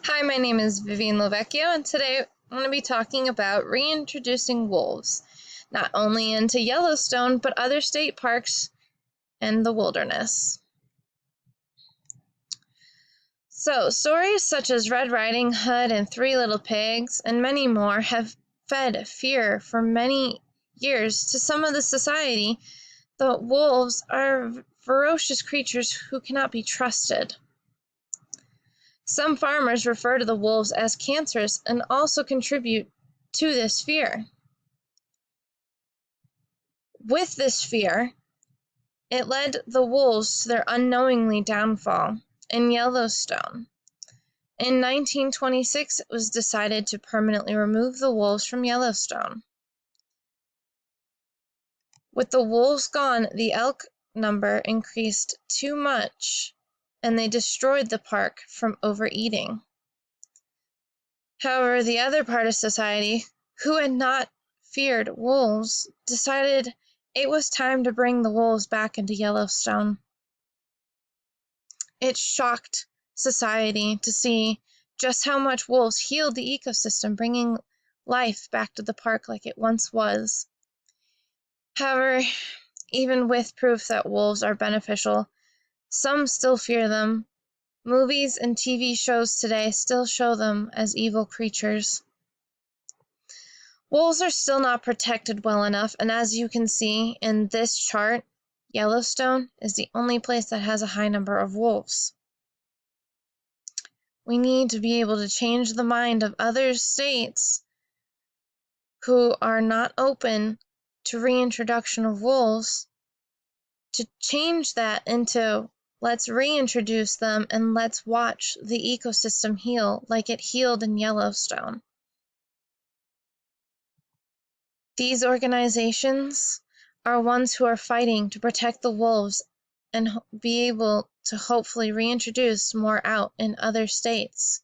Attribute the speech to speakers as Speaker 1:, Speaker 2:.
Speaker 1: Hi, my name is Vivian Lovecchio, and today I'm going to be talking about reintroducing wolves, not only into Yellowstone, but other state parks and the wilderness. So, stories such as Red Riding Hood and Three Little Pigs, and many more, have fed fear for many years to some of the society that wolves are ferocious creatures who cannot be trusted. Some farmers refer to the wolves as cancerous and also contribute to this fear. With this fear, it led the wolves to their unknowingly downfall in Yellowstone. In 1926, it was decided to permanently remove the wolves from Yellowstone. With the wolves gone, the elk number increased too much, and they destroyed the park from overeating. However, the other part of society, who had not feared wolves, decided it was time to bring the wolves back into Yellowstone. It shocked society to see just how much wolves healed the ecosystem, bringing life back to the park like it once was. However, even with proof that wolves are beneficial, some still fear them. Movies and TV shows today still show them as evil creatures. Wolves are still not protected well enough, and as you can see in this chart, Yellowstone is the only place that has a high number of wolves. We need to be able to change the mind of other states who are not open to reintroduction of wolves, to change that into let's reintroduce them and let's watch the ecosystem heal like it healed in Yellowstone. These organizations are ones who are fighting to protect the wolves and be able to hopefully reintroduce more out in other states.